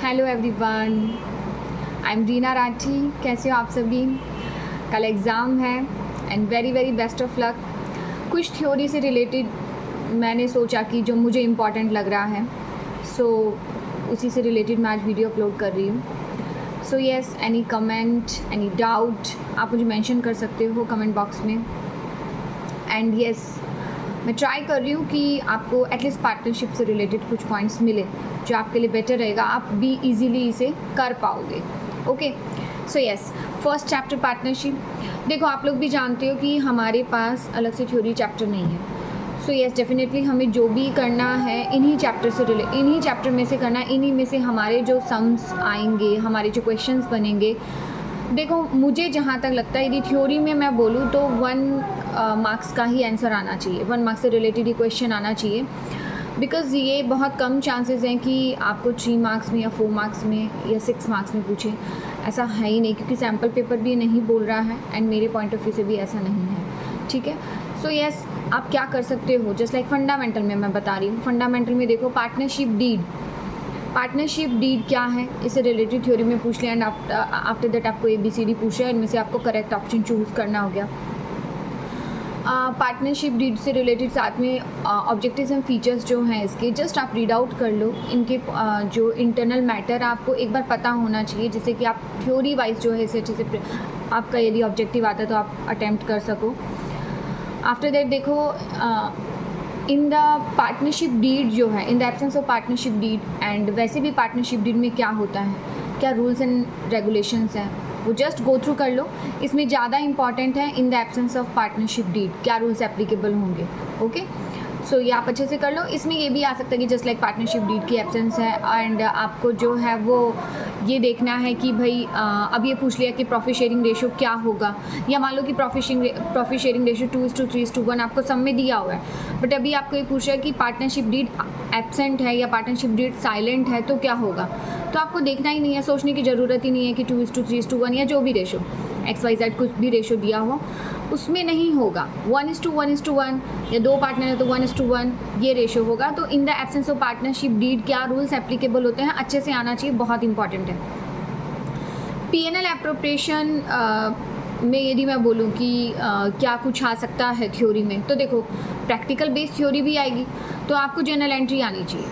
Hello everyone, I am Reena Rathi. कैसे हो आप सभी? कल एग्ज़ाम है and very very best of luck. कुछ थ्योरी से रिलेटेड मैंने सोचा कि जो मुझे इम्पॉर्टेंट लग रहा है, उसी से रिलेटेड मैं आज वीडियो अपलोड कर रही हूँ। So yes, any comment, any doubt आप मुझे मेंशन कर सकते हो कमेंट बॉक्स में। एंड येस, मैं ट्राई कर रही हूँ कि आपको एटलीस्ट पार्टनरशिप से रिलेटेड कुछ पॉइंट्स मिले जो आपके लिए बेटर रहेगा, आप भी इजीली इसे कर पाओगे। Okay, so yes, first chapter partnership. देखो, आप लोग भी जानते हो कि हमारे पास अलग से थ्योरी चैप्टर नहीं है। सो यस, डेफिनेटली हमें जो भी करना है इन्हीं चैप्टर में से करना है। इन्हीं में से हमारे जो सम्स आएंगे, हमारे जो क्वेश्चंस बनेंगे। देखो, मुझे जहाँ तक लगता है, यदि थ्योरी में मैं बोलूँ तो 1 मार्क्स का ही आंसर आना चाहिए, 1 मार्क्स से रिलेटेड ही क्वेश्चन आना चाहिए। बिकॉज़ ये बहुत कम चांसेस हैं कि आपको 3 मार्क्स में या 4 मार्क्स में या 6 मार्क्स में पूछे। ऐसा है ही नहीं, क्योंकि सैम्पल पेपर भी नहीं बोल रहा है एंड मेरे पॉइंट ऑफ व्यू से भी ऐसा नहीं है। ठीक है, सो यस, आप क्या कर सकते हो, जस्ट लाइक फंडामेंटल में मैं बता रही हूँ। फंडामेंटल में देखो, पार्टनरशिप डीड क्या है, इससे रिलेटेड थ्योरी में पूछ लिया एंड आफ्टर दैट आपको ABCD पूछा है, इनमें से आपको करेक्ट ऑप्शन चूज़ करना हो गया। पार्टनरशिप डीड से रिलेटेड साथ में ऑब्जेक्टिव्स एंड फीचर्स जो हैं इसके, जस्ट आप रीड आउट कर लो। इनके जो इंटरनल मैटर आपको एक बार पता होना चाहिए, जिससे कि आप थ्योरी वाइज जो है इसे अच्छे से आपका यदि ऑब्जेक्टिव आता है तो आप अटैम्प्ट कर सको। आफ्टर दैट देखो, इन द पार्टनरशिप डीड जो है, in the absence of partnership deed, and वैसे भी पार्टनरशिप डीड में क्या होता है, क्या रूल्स एंड रेगुलेशंस हैं, वो जस्ट गो थ्रू कर लो। इसमें ज़्यादा इंपॉर्टेंट है in the absence of partnership deed क्या रूल्स एप्लीकेबल होंगे। ओके, सो ये आप अच्छे से कर लो। इसमें ये भी आ सकता है कि जस्ट लाइक पार्टनरशिप डीड की एब्सेंस है एंड आपको जो है वो ये देखना है कि भाई अब ये पूछ लिया कि प्रॉफिट शेयरिंग रेशो क्या होगा, या मान लो कि प्रॉफिट शेयरिंग रेशो 2:3:1 आपको सब में दिया हुआ है, बट अभी आपको ये पूछ रहा है कि पार्टनरशिप डीड एब्सेंट है या पार्टनरशिप डीड साइलेंट है तो क्या होगा। तो आपको देखना ही नहीं है, सोचने की ज़रूरत ही नहीं है कि 2:3:1 या जो भी रेशो XYZ कुछ भी रेशो दिया हो उसमें नहीं होगा। 1:1:1 या 2 पार्टनर है तो 1:1 ये रेशो होगा। तो in the absence of partnership deed क्या रूल्स एप्लीकेबल होते हैं, अच्छे से आना चाहिए, बहुत इंपॉर्टेंट है। P&L एप्रोप्रिएशन में यदि मैं बोलूँ कि क्या कुछ आ सकता है थ्योरी में, तो देखो, प्रैक्टिकल बेस्ड थ्योरी भी आएगी तो आपको जर्नल एंट्री आनी चाहिए,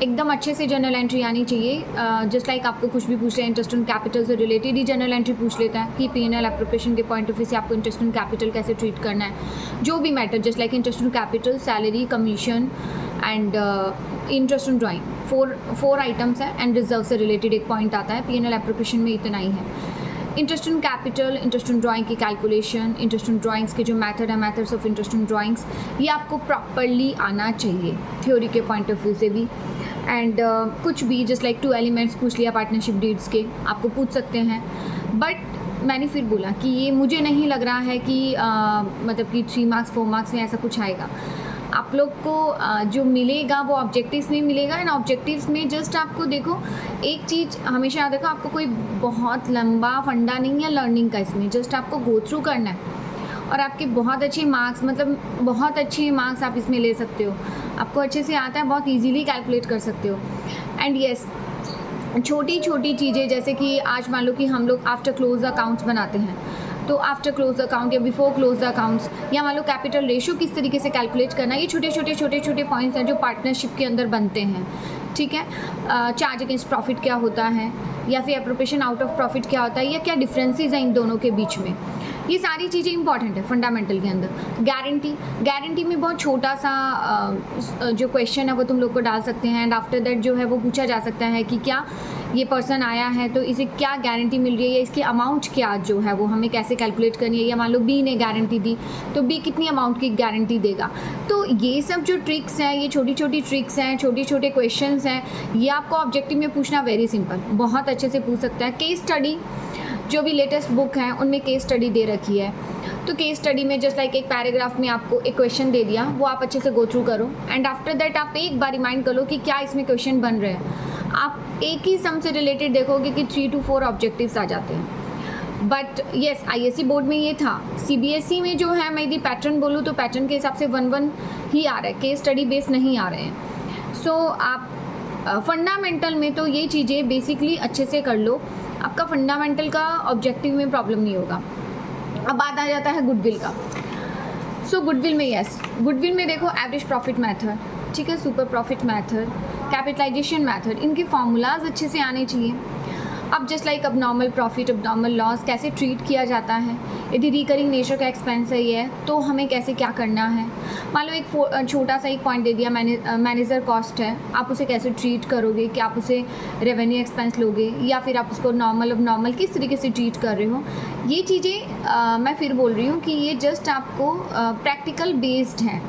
एकदम अच्छे से जर्नल एंट्री आनी चाहिए। जस्ट लाइक आपको कुछ भी पूछ रहे हैं इंटरेस्ट ऑन कैपिटल से रिलेटेड ही जर्नल एंट्री पूछ लेता है कि P&L एप्रोप्रिएशन के पॉइंट ऑफ व्यू से आपको इंटरेस्ट ऑन कैपिटल कैसे ट्रीट करना है, जो भी matter, just like interest on capital, salary, commission and interest on drawing, 4 items है एंड रिजर्व से रिलेटेड एक पॉइंट आता है। P&L एप्रोप्रिएशन में इतना ही है। Interest on capital, interest on drawing की कैलकुलेशन, इंटरेस्ट ऑन ड्राइंग्स के जो मैथड है, methods of interest on drawings, ये आपको प्रॉपरली आना चाहिए थ्योरी के पॉइंट ऑफ व्यू से भी। एंड कुछ भी जस्ट लाइक 2 एलिमेंट्स पूछ लिया पार्टनरशिप डीड्स के, आपको पूछ सकते हैं। बट मैंने फिर बोला कि ये मुझे नहीं लग रहा है कि मतलब कि 3 मार्क्स 4 मार्क्स में ऐसा कुछ आएगा। आप लोग को जो मिलेगा वो ऑब्जेक्टिव्स में मिलेगा एंड ऑब्जेक्टिव्स में जस्ट आपको देखो, एक चीज़ हमेशा याद रखो, आपको कोई बहुत लंबा फंडा नहीं है लर्निंग का, इसमें जस्ट आपको गो थ्रू करना है और आपके बहुत अच्छे मार्क्स, मतलब बहुत अच्छे मार्क्स आप इसमें ले सकते हो। आपको अच्छे से आता है, बहुत ईजीली कैलकुलेट कर सकते हो। एंड येस, छोटी छोटी चीज़ें, जैसे कि आज मान लो कि हम लोग आफ्टर क्लोज अकाउंट्स बनाते हैं, तो आफ्टर क्लोज अकाउंट या बिफोर क्लोज अकाउंट्स, या मान लो कैपिटल रेशो किस तरीके से कैलकुलेट करना है, ये छोटे छोटे पॉइंट्स हैं जो पार्टनरशिप के अंदर बनते हैं। ठीक है, चार्ज अगेंस्ट प्रॉफिट क्या होता है, या फिर एप्रोप्रिएशन आउट ऑफ प्रॉफिट क्या होता है, या क्या डिफरेंसेस हैं इन दोनों के बीच में, ये सारी चीज़ें इंपॉर्टेंट है फंडामेंटल के अंदर। गारंटी में बहुत छोटा सा जो क्वेश्चन है वो तुम लोग को डाल सकते हैं एंड आफ्टर दैट जो है वो पूछा जा सकता है कि क्या ये पर्सन आया है तो इसे क्या गारंटी मिल रही है, या इसकी अमाउंट क्या जो है वो हमें कैसे कैलकुलेट करनी है, या मान लो B ने गारंटी दी तो B कितनी अमाउंट की गारंटी देगा। तो ये सब जो ट्रिक्स हैं, ये छोटी छोटी ट्रिक्स हैं, छोटे छोटे क्वेश्चंस हैं, ये आपको ऑब्जेक्टिव में पूछना वेरी सिंपल, बहुत अच्छे से पूछ सकता है। केस स्टडी, जो भी लेटेस्ट बुक हैं उनमें केस स्टडी दे रखी है, तो केस स्टडी में जस्ट लाइक एक पैराग्राफ में आपको एक क्वेश्चन दे दिया, वो आप अच्छे से गो थ्रू करो एंड आफ्टर दैट आप एक बार रिमाइंड कर लो कि क्या इसमें क्वेश्चन बन रहे हैं। आप एक ही सम से रिलेटेड देखोगे कि 3 to 4 ऑब्जेक्टिव्स आ जाते हैं। बट येस, ISC बोर्ड में ये था। CBSE में जो है, मैं यदि पैटर्न बोलूँ तो पैटर्न के हिसाब से 1-1 ही आ रहा है, केस स्टडी बेस नहीं आ रहे हैं। सो आप फंडामेंटल में तो ये चीज़ें बेसिकली अच्छे से कर लो, आपका फंडामेंटल का ऑब्जेक्टिव में प्रॉब्लम नहीं होगा। अब बात आ जाता है गुडविल का। सो गुडविल में यस, गुडविल में देखो एवरेज प्रॉफिट मेथड, ठीक है, super profit method, capitalization method, इनके फॉर्मूलाज अच्छे से आने चाहिए। अब जस्ट लाइक अब नॉर्मल प्रॉफिट, अब नॉर्मल लॉस कैसे ट्रीट किया जाता है, यदि रिकरिंग नेचर का एक्सपेंस है ये तो हमें कैसे क्या करना है। मान लो एक छोटा सा एक पॉइंट दे दिया, मैनेजर कॉस्ट है, आप उसे कैसे ट्रीट करोगे, कि आप उसे रेवेन्यू एक्सपेंस लोगे या फिर आप उसको नॉर्मल अब नॉर्मल किस तरीके से ट्रीट कर रहे हो। ये चीज़ें मैं फिर बोल रही हूँ कि ये जस्ट आपको प्रैक्टिकल बेस्ड है।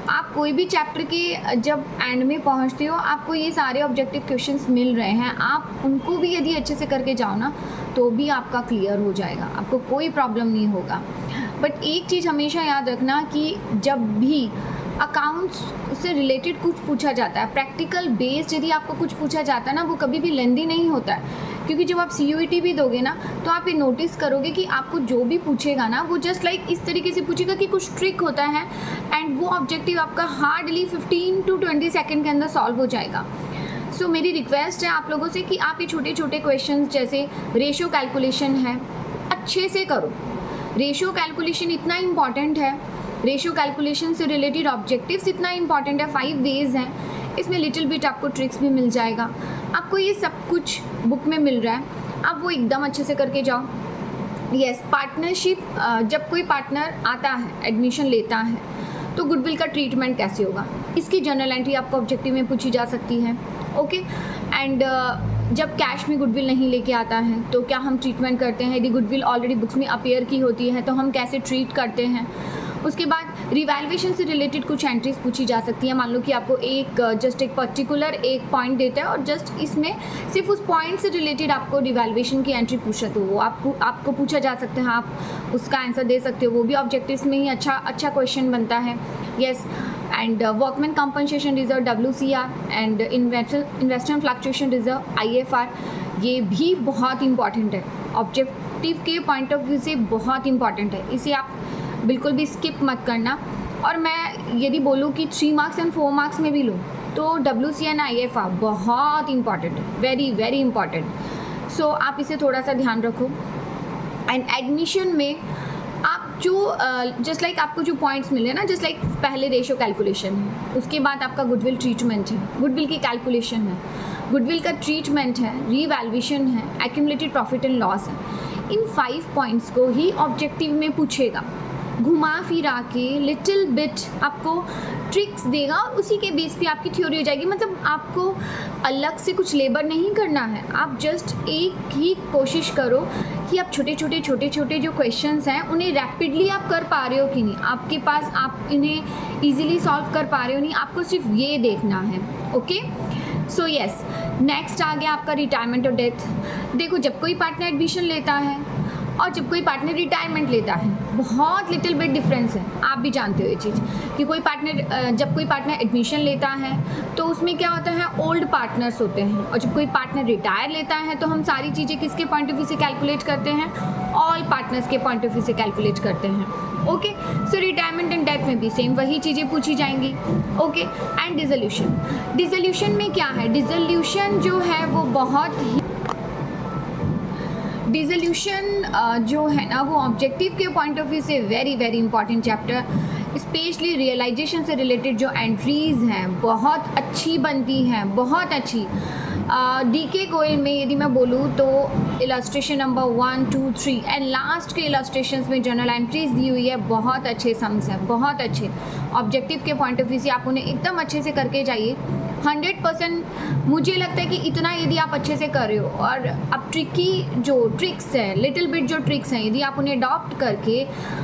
आप कोई भी चैप्टर के जब एंड में पहुंचते हो, आपको ये सारे ऑब्जेक्टिव क्वेश्चंस मिल रहे हैं, आप उनको भी यदि अच्छे से करके जाओ ना तो भी आपका क्लियर हो जाएगा, आपको कोई प्रॉब्लम नहीं होगा। बट एक चीज़ हमेशा याद रखना कि जब भी अकाउंट्स से रिलेटेड कुछ पूछा जाता है, प्रैक्टिकल बेस्ड यदि आपको कुछ पूछा जाता है ना, वो कभी भी लेंदी नहीं होता है। क्योंकि जब आप CUET भी दोगे ना तो आप ये नोटिस करोगे कि आपको जो भी पूछेगा ना वो जस्ट लाइक इस तरीके से पूछेगा कि कुछ ट्रिक होता है एंड वो ऑब्जेक्टिव आपका हार्डली 15 to 20 सेकेंड के अंदर सॉल्व हो जाएगा। सो मेरी रिक्वेस्ट है आप लोगों से कि आप ये छोटे छोटे क्वेश्चन जैसे रेशियो कैलकुलेशन है अच्छे से करो। रेशियो कैलकुलेशन इतना इम्पॉर्टेंट है, रेशियो कैलकुलेशन से रिलेटेड ऑब्जेक्टिव्स इतना इम्पॉर्टेंट है, 5 वेज हैं, इसमें लिटिल बिट आपको ट्रिक्स भी मिल जाएगा। आपको ये सब कुछ बुक में मिल रहा है, आप वो एकदम अच्छे से करके जाओ। यस, पार्टनरशिप, जब कोई पार्टनर आता है एडमिशन लेता है तो गुडविल का ट्रीटमेंट कैसे होगा, इसकी जर्नल एंट्री आपको ऑब्जेक्टिव में पूछी जा सकती है। ओके, एंड जब कैश में गुडविल नहीं लेके आता है तो क्या हम ट्रीटमेंट करते हैं, यदि गुडविल ऑलरेडी बुक्स में अपीयर की होती है तो हम कैसे ट्रीट करते हैं। उसके बाद रिवैल्यूएशन से रिलेटेड कुछ एंट्रीज पूछी जा सकती है। मान लो कि आपको जस्ट एक पर्टिकुलर एक पॉइंट देता है और जस्ट इसमें सिर्फ उस पॉइंट से रिलेटेड आपको रिवैल्यूएशन की एंट्री पूछा तो वो आपको पूछा जा सकता है, आप उसका आंसर दे सकते हो, वो भी ऑब्जेक्टिव्स में ही अच्छा क्वेश्चन बनता है। Yes, and workman compensation reserve WCR and investment fluctuation reserve IFR, ये भी बहुत इंपॉर्टेंट है, ऑब्जेक्टिव के पॉइंट ऑफ व्यू से बहुत इंपॉर्टेंट है, इसे आप बिल्कुल भी स्किप मत करना। और मैं यदि बोलूँ कि 3 मार्क्स एंड 4 मार्क्स में भी लूँ तो WCR एंड IFR बहुत इंपॉर्टेंट है, वेरी वेरी इंपॉर्टेंट। सो आप इसे थोड़ा सा ध्यान रखो। एंड एडमिशन में आप जो जस्ट लाइक आपको जो पॉइंट्स मिले ना, जस्ट लाइक पहले रेशियो कैलकुलेशन है, उसके बाद आपका गुडविल ट्रीटमेंट है, गुडविल की कैलकुलेशन है, गुडविल का ट्रीटमेंट है, रीवैल्यूएशन है, एक्यूमुलेटेड प्रॉफिट एंड लॉस है। इन 5 पॉइंट्स को ही ऑब्जेक्टिव में पूछेगा, घुमा फिरा के लिटिल बिट आपको ट्रिक्स देगा और उसी के बेस पे आपकी थ्योरी हो जाएगी। मतलब आपको अलग से कुछ लेबर नहीं करना है, आप जस्ट एक ही कोशिश करो कि आप छोटे छोटे जो क्वेश्चंस हैं उन्हें रैपिडली आप कर पा रहे हो कि नहीं, आपके पास आप इन्हें इजीली सॉल्व कर पा रहे हो नहीं, आपको सिर्फ ये देखना है। ओके, सो यस, नेक्स्ट आ गया आपका रिटायरमेंट और डेथ। देखो, जब कोई पार्टनर एडमिशन लेता है और जब कोई पार्टनर रिटायरमेंट लेता है बहुत लिटिल बिट डिफरेंस है, आप भी जानते हो ये चीज़ कि जब कोई पार्टनर एडमिशन लेता है तो उसमें क्या होता है, ओल्ड पार्टनर्स होते हैं, और जब कोई पार्टनर रिटायर लेता है तो हम सारी चीज़ें किसके पॉइंट ऑफ व्यू से कैलकुलेट करते हैं, ऑल पार्टनर्स के पॉइंट ऑफ व्यू से कैलकुलेट करते हैं। Okay, so retirement and death में भी सेम वही चीज़ें पूछी जाएंगी। ओके, एंड डिसोल्यूशन में क्या है, डिसोल्यूशन जो है वो बहुत ही डिसोल्यूशन जो है ना वो ऑब्जेक्टिव के पॉइंट ऑफ व्यू से very very important chapter, specially realization से रिलेटेड जो एंट्रीज़ हैं बहुत अच्छी बनती हैं, बहुत अच्छी। DK गोयल में यदि मैं बोलूँ तो इलस्ट्रेशन नंबर 1, 2, 3 एंड लास्ट के इलस्ट्रेशंस में जर्नल एंट्रीज दी हुई है, बहुत अच्छे सम्स हैं, बहुत अच्छे ऑब्जेक्टिव के पॉइंट ऑफ व्यू से आप उन्हें एकदम अच्छे से करके जाइए। 100% मुझे लगता है कि इतना यदि आप अच्छे से कर रहे हो और अब ट्रिकी जो ट्रिक्स हैं, लिटिल बिट जो ट्रिक्स हैं, यदि आप उन्हें अडॉप्ट करके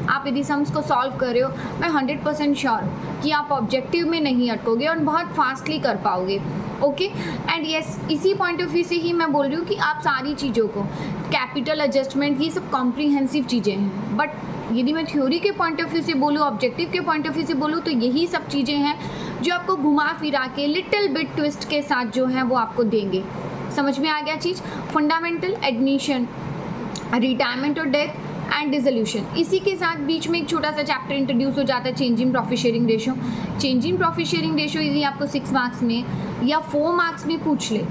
आप यदि सम्स को सॉल्व कर रहे हो, मैं 100% श्योर हूँ कि आप ऑब्जेक्टिव में नहीं अटकोगे और बहुत फास्टली कर पाओगे। ओके, एंड यस, इसी पॉइंट ऑफ व्यू से ही मैं बोल रही हूँ कि आप सारी चीज़ों को, कैपिटल एडजस्टमेंट, ये सब कॉम्प्रीहेंसिव चीज़ें हैं, बट यदि मैं थ्योरी के पॉइंट ऑफ व्यू से बोलूँ, ऑब्जेक्टिव के पॉइंट ऑफ व्यू से बोलूँ, तो यही सब चीज़ें हैं जो आपको घुमा फिरा के लिटिल बिट ट्विस्ट के साथ जो है वो आपको देंगे। समझ में आ गया चीज़? फंडामेंटल, एडमिशन, रिटायरमेंट और डेथ एंड डिसोल्यूशन। इसी के साथ बीच में एक छोटा सा चैप्टर इंट्रोड्यूस हो जाता है, change in profit sharing ratio. Change in profit sharing ratio यदि आपको 6 मार्क्स में या 4 मार्क्स में पूछ ले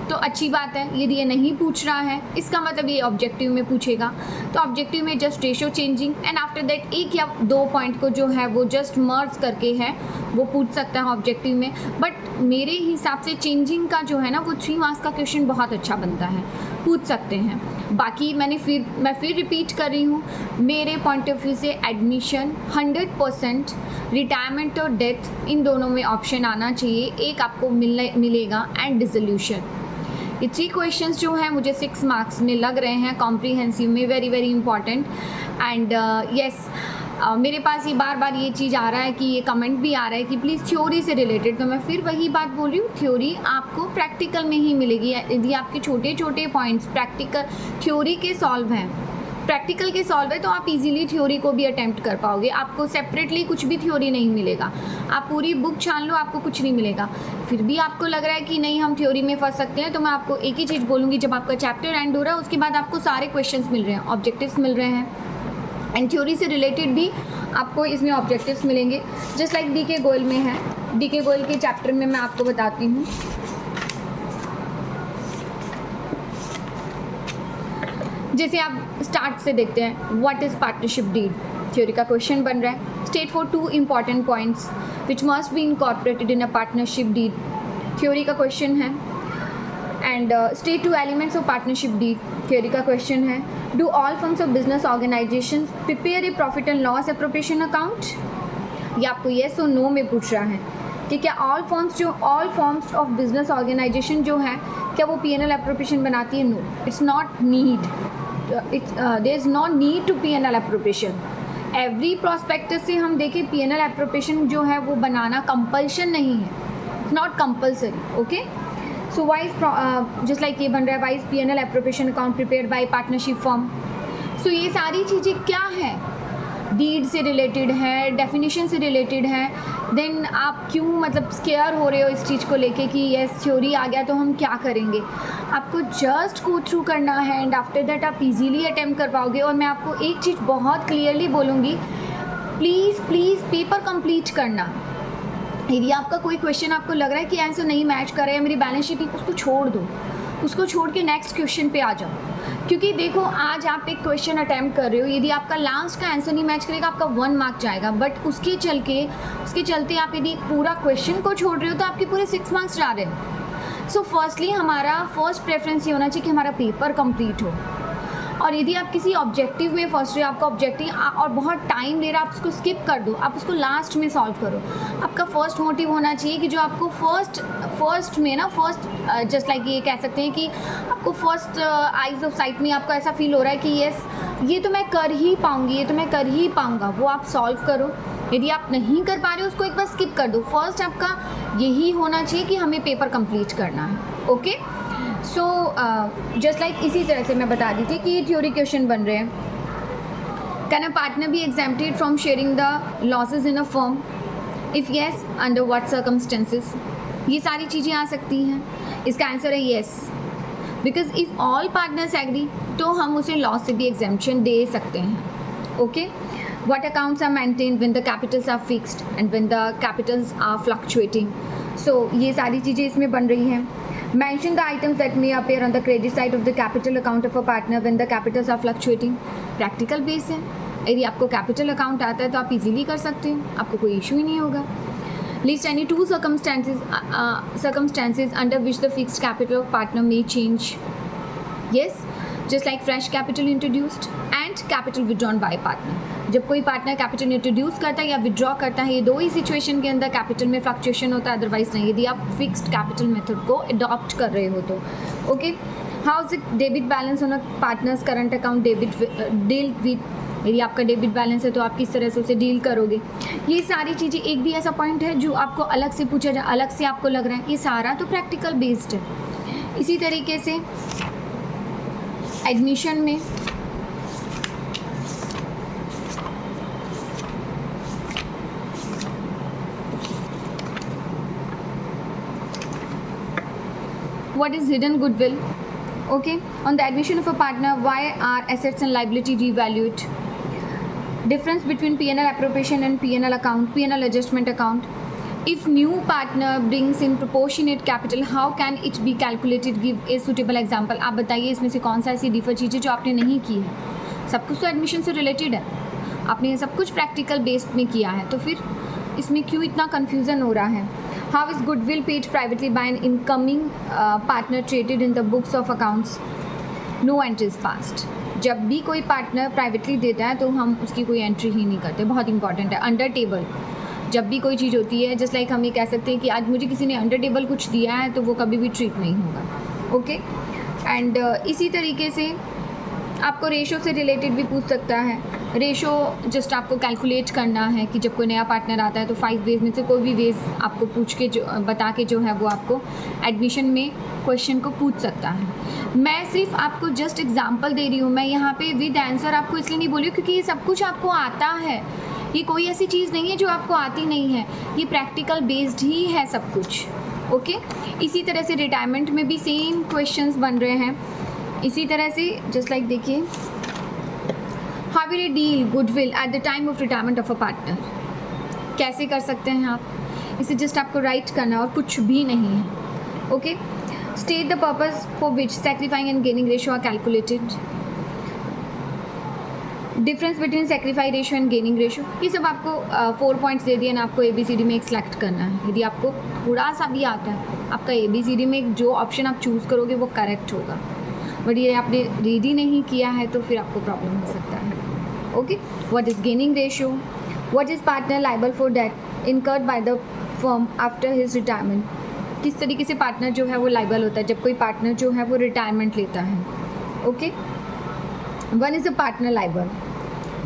तो अच्छी बात है। यदि ये नहीं पूछ रहा है इसका मतलब ये ऑब्जेक्टिव में पूछेगा, तो ऑब्जेक्टिव में just ratio changing and after that 1 या 2 पॉइंट को जो है वो जस्ट मर्ज करके है वो पूछ सकता है ऑब्जेक्टिव में। बट मेरे हिसाब से चेंजिंग का जो है ना वो 3 मार्क्स का क्वेश्चन बहुत अच्छा बनता है, पूछ सकते हैं। बाकी मैं फिर रिपीट कर रही हूँ, मेरे पॉइंट ऑफ व्यू से एडमिशन 100% रिटायरमेंट और डेथ इन दोनों में ऑप्शन आना चाहिए, एक आपको मिलेगा एंड डिसोल्यूशन। ये 3 क्वेश्चंस जो हैं मुझे 6 मार्क्स में लग रहे हैं कॉम्प्रीहेंसिव में, very very important. And yes, मेरे पास ये बार बार ये चीज़ आ रहा है कि ये कमेंट भी आ रहा है कि प्लीज़ थ्योरी से रिलेटेड, तो मैं फिर वही बात बोल रही हूँ, थ्योरी आपको प्रैक्टिकल में ही मिलेगी। यदि आपके छोटे छोटे पॉइंट्स प्रैक्टिकल थ्योरी के सॉल्व हैं, प्रैक्टिकल के सॉल्व है, तो आप इजीली थ्योरी को भी अटेम्प्ट कर पाओगे। आपको सेपरेटली कुछ भी थ्योरी नहीं मिलेगा, आप पूरी बुक छान लो आपको कुछ नहीं मिलेगा। फिर भी आपको लग रहा है कि नहीं हम थ्योरी में फंस सकते हैं, तो मैं आपको एक ही चीज़ बोलूँगी, जब आपका चैप्टर एंड हो रहा है उसके बाद आपको सारे क्वेश्चंस मिल रहे हैं, ऑब्जेक्टिव्स मिल रहे हैं एंड थ्योरी से रिलेटेड भी आपको इसमें ऑब्जेक्टिव्स मिलेंगे, जस्ट लाइक डी के गोयल में है। डी के गोयल के चैप्टर में मैं आपको बताती हूँ। जैसे आप स्टार्ट से देखते हैं, what is partnership deed, theory का क्वेश्चन बन रहा है। State for 2 important points which must be incorporated in a partnership deed, theory का क्वेश्चन है। And state 2 elements of partnership deed, theory का क्वेश्चन है। Do all firms of business organization prepare a profit and loss appropriation account, ये आपको yes और no में पूछ रहा है कि क्या all forms of business organization जो है क्या वो P&L एप्रोप्रिएशन बनाती है? No, it's not need, there is no need to P&L appropriation. Every prospectus से हम देखें P&L एप्रोप्रिएशन जो है वो बनाना कंपल्शन नहीं है, it's not compulsory. Okay, so wise just like ये बन रहा है, wise P&L appropriation account prepared by partnership firm. So ये सारी चीज़ें क्या है, डीड से रिलेटेड है, डेफिनेशन से रिलेटेड है। देन आप क्यों मतलब स्केयर हो रहे हो इस चीज़ को लेके कि येस थ्योरी आ गया तो हम क्या करेंगे, आपको जस्ट गो थ्रू करना है एंड आफ्टर दैट आप इजीली अटेम्प्ट कर पाओगे। और मैं आपको एक चीज़ बहुत क्लियरली बोलूँगी, प्लीज़ पेपर कंप्लीट करना। यदि आपका कोई क्वेश्चन आपको लग रहा है कि आंसर नहीं मैच कर रहा है, मेरी बैलेंस शीट, उसको छोड़ दो, उसको छोड़ के नेक्स्ट क्वेश्चन पे आ जाओ। क्योंकि देखो आज आप एक क्वेश्चन अटैम्प्ट कर रहे हो, यदि आपका लास्ट का आंसर नहीं मैच करेगा आपका 1 मार्क जाएगा, बट उसके चलते आप यदि पूरा क्वेश्चन को छोड़ रहे हो तो आपके पूरे 6 मार्क्स जा रहे हैं। सो फर्स्टली हमारा फर्स्ट प्रेफरेंस ये होना चाहिए कि हमारा पेपर कंप्लीट हो। और यदि आप किसी ऑब्जेक्टिव में फंस रहे हो, आपका ऑब्जेक्टिव और बहुत टाइम ले रहा है, आप उसको स्किप कर दो, आप उसको लास्ट में सॉल्व करो। आपका फर्स्ट मोटिव होना चाहिए कि जो आपको फर्स्ट में ना जस्ट लाइक ये कह सकते हैं कि आपको फर्स्ट आइज ऑफ साइट में आपको ऐसा फील हो रहा है कि येस ये तो मैं कर ही पाऊँगी, ये तो मैं कर ही पाऊँगा, वो आप सॉल्व करो। यदि आप नहीं कर पा रहे हो उसको एक बार स्किप कर दो। फर्स्ट आपका यही होना चाहिए कि हमें पेपर कंप्लीट करना है। ओके, सो जस्ट लाइक इसी तरह से मैं बता दी थी कि ये थ्योरी क्वेश्चन बन रहे हैं। Can a partner be exempted from sharing the losses in a firm, if yes under what circumstances, ये सारी चीज़ें आ सकती हैं। इसका आंसर है yes, because if all partners agree तो हम उसे लॉस से भी एग्जेम्पशन दे सकते हैं। Okay, what accounts are maintained when the capitals are fixed and when the capitals are fluctuating, so ये सारी चीज़ें इसमें बन रही हैं। mention the items that may appear on the credit side of the capital account of a partner when the capitals are fluctuating, practical base है। यदि आपको कैपिटल अकाउंट आता है तो आप इजीली कर सकते हैं, आपको कोई इशू ही नहीं होगा। list any 2 circumstances under which the fixed capital of partner may change, yes, just like fresh capital introduced and capital withdrawn by partner। जब कोई पार्टनर कैपिटल इंट्रोड्यूस करता है या विड्रॉ करता है, ये 2 ही सिचुएशन के अंदर कैपिटल में फ्लक्चुएशन होता है, अदरवाइज नहीं, यदि आप फिक्स्ड कैपिटल मेथड को अडॉप्ट कर रहे हो तो। Okay, how is it debit balance on a partners current account deal with, यदि आपका डेबिट बैलेंस है तो आप किस तरह से उसे डील करोगे। ये सारी चीज़ें, एक भी ऐसा पॉइंट है जो आपको अलग से पूछा जाए, अलग से आपको लग रहा है, ये सारा तो प्रैक्टिकल बेस्ड है। इसी तरीके से एडमिशन में what is hidden goodwill, Okay, on the admission of a partner, why are assets and liability revalued? Difference between P&L appropriation and P&L account, P&L adjustment account. If new partner brings in proportionate capital, how can it be calculated? Give a suitable example. आप बताइए इसमें से कौन सा ऐसी differ चीज़ें जो आपने नहीं की है. सब कुछ तो एडमिशन से रिलेटेड है, आपने ये सब कुछ प्रैक्टिकल बेस्ड में किया है, तो फिर इसमें क्यों इतना कन्फ्यूज़न हो रहा है. How is goodwill paid privately by an incoming partner treated in the books of accounts. No entries passed. जब भी कोई पार्टनर प्राइवेटली देता है तो हम उसकी कोई एंट्री ही नहीं करते. बहुत इंपॉर्टेंट है. अंडर टेबल जब भी कोई चीज़ होती है, जस्ट लाइक हम ये कह सकते हैं कि आज मुझे किसी ने अंडर टेबल कुछ दिया है तो वो कभी भी ट्रीट नहीं होगा. ओके, एंड इसी तरीके से आपको रेशो से रिलेटेड भी पूछ सकता है. रेशो जस्ट आपको कैलकुलेट करना है कि जब कोई नया पार्टनर आता है तो 5 वेज में से कोई भी वेज आपको पूछ के जो बता के जो है वो आपको एडमिशन में क्वेश्चन को पूछ सकता है. मैं सिर्फ आपको जस्ट एग्जांपल दे रही हूँ. मैं यहाँ पे विद आंसर आपको इसलिए नहीं बोली क्योंकि ये सब कुछ आपको आता है. ये कोई ऐसी चीज़ नहीं है जो आपको आती नहीं है, ये प्रैक्टिकल बेस्ड ही है सब कुछ. ओके, इसी तरह से रिटायरमेंट में भी सेम क्वेश्चंस बन रहे हैं. इसी तरह से जस्ट लाइक देखिए, how will you deal goodwill at the time of retirement of a partner. कैसे कर सकते हैं आप इसे, जस्ट आपको राइट करना और कुछ भी नहीं है. Okay, state the purpose for which sacrificing and gaining ratio are calculated. Difference between sacrifice ratio and gaining ratio. ये सब आपको 4 पॉइंट्स दे दिए ना, आपको ABCD में एक सेलेक्ट करना है. यदि आपको थोड़ा सा भी आता है, आपका ABCD में जो ऑप्शन आप चूज़ करोगे वो करेक्ट होगा. बट ये आपने रेडी नहीं किया है तो फिर आपको प्रॉब्लम हो सकता है. Okay, what is gaining ratio. What is partner liable for debt incurred by the firm after his retirement. किस तरीके से पार्टनर जो है वो लायबल होता है जब कोई पार्टनर जो है वो रिटायरमेंट लेता है. Okay, one is a partner liable.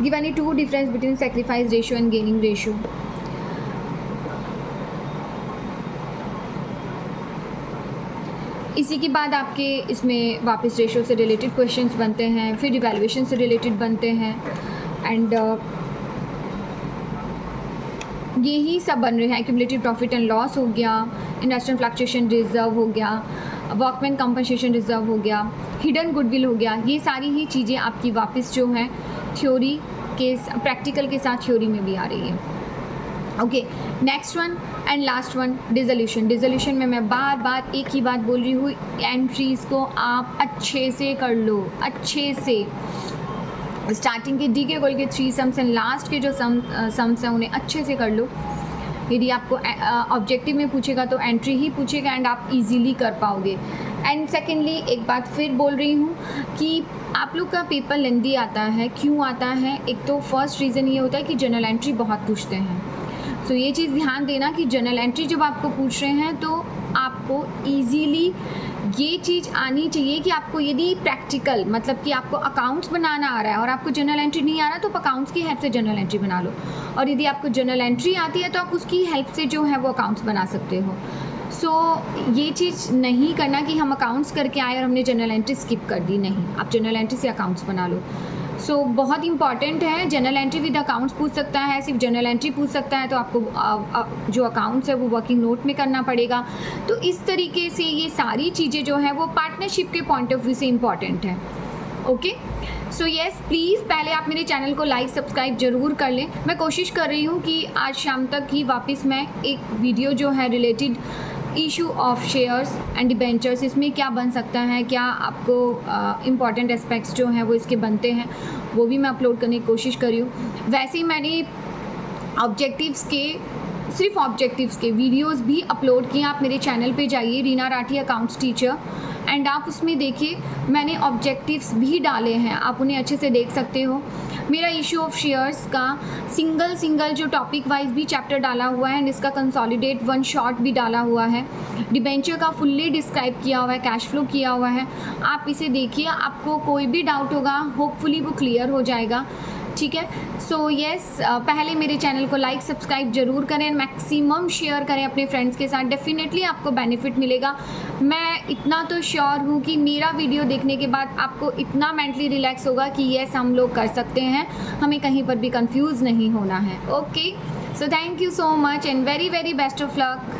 Give any 2 difference between sacrifice ratio and gaining ratio. इसी के बाद आपके इसमें वापस रेशो से रिलेटेड क्वेश्चंस बनते हैं, फिर इवैल्यूएशन से रिलेटेड बनते हैं, एंड यही सब बन रहे हैं. एक्यूमुलेटेड प्रॉफिट एंड लॉस हो गया, इंडस्ट्रियल फ्लक्चुएशन रिजर्व हो गया, वर्कमैन कंपनसेशन रिजर्व हो गया, हिडन गुडविल हो गया. ये सारी ही चीज़ें आपकी वापस जो हैं थ्योरी के प्रैक्टिकल के साथ थ्योरी में भी आ रही है. Okay, next one and last one, dissolution. Dissolution में मैं बार बार एक ही बात बोल रही हूँ, एंट्रीज़ को आप अच्छे से कर लो, अच्छे से. स्टार्टिंग के डी के गोल के 3 सम्स एंड लास्ट के जो सम्स हैं उन्हें अच्छे से कर लो. यदि आपको ऑब्जेक्टिव में पूछेगा तो एंट्री ही पूछेगा एंड आप इजीली कर पाओगे. एंड सेकेंडली एक बात फिर बोल रही हूँ कि आप लोग का पेपर लेंदी आता है. क्यों आता है? एक तो फर्स्ट रीज़न ये होता है कि जनरल एंट्री बहुत पूछते हैं. तो ये चीज़ ध्यान देना कि जनरल एंट्री जब आपको पूछ रहे हैं तो आपको इजीली ये चीज़ आनी चाहिए कि आपको यदि प्रैक्टिकल मतलब कि आपको अकाउंट्स बनाना आ रहा है और आपको जनरल एंट्री नहीं आ रहा तो आप अकाउंट्स की हेल्प से जनरल एंट्री बना लो. और यदि आपको जनरल एंट्री आती है तो आप उसकी हेल्प से जो है वो अकाउंट्स बना सकते हो. सो ये चीज़ नहीं करना कि हम अकाउंट्स करके आए और हमने जनरल एंट्री स्किप कर दी. नहीं, आप जनरल एंट्री से अकाउंट्स बना लो. सो बहुत इंपॉर्टेंट है. जनरल एंट्री विद अकाउंट्स पूछ सकता है, सिर्फ जनरल एंट्री पूछ सकता है तो आपको जो अकाउंट्स है वो वर्किंग नोट में करना पड़ेगा. तो इस तरीके से ये सारी चीज़ें जो है वो पार्टनरशिप के पॉइंट ऑफ व्यू से इम्पॉर्टेंट है. ओके, सो येस, प्लीज़ पहले आप मेरे चैनल को लाइक सब्सक्राइब ज़रूर कर लें. मैं कोशिश कर रही हूँ कि आज शाम तक ही वापस मैं एक वीडियो जो है related issue of shares and debentures, इसमें क्या बन सकता है, क्या आपको इम्पॉर्टेंट एस्पेक्ट्स जो हैं वो इसके बनते हैं, वो भी मैं अपलोड करने की कोशिश कर रही हूँ. वैसे ही मैंने ऑब्जेक्टिव्स के सिर्फ ऑब्जेक्टिव्स के वीडियोस भी अपलोड किए. आप मेरे चैनल पे जाइए, Reena Rathi accounts teacher, and आप उसमें देखिए मैंने ऑब्जेक्टिव्स भी डाले हैं, आप उन्हें अच्छे से देख सकते हो. मेरा इशू ऑफ शेयर्स का सिंगल जो टॉपिक वाइज भी चैप्टर डाला हुआ है एंड इसका कंसोलिडेट 1 शॉट भी डाला हुआ है. डिबेंचर का फुल्ली डिस्क्राइब किया हुआ है, कैश फ्लो किया हुआ है. आप इसे देखिए, आपको कोई भी डाउट होगा होपफुली वो क्लियर हो जाएगा. ठीक है, सो येस, पहले मेरे चैनल को लाइक सब्सक्राइब ज़रूर करें, मैक्सिमम शेयर करें अपने फ्रेंड्स के साथ. डेफिनेटली आपको बेनिफिट मिलेगा. मैं इतना तो श्योर हूँ कि मेरा वीडियो देखने के बाद आपको इतना मेंटली रिलैक्स होगा कि येस हम लोग कर सकते हैं, हमें कहीं पर भी कंफ्यूज नहीं होना है. Okay, so thank you so much and very very best of luck.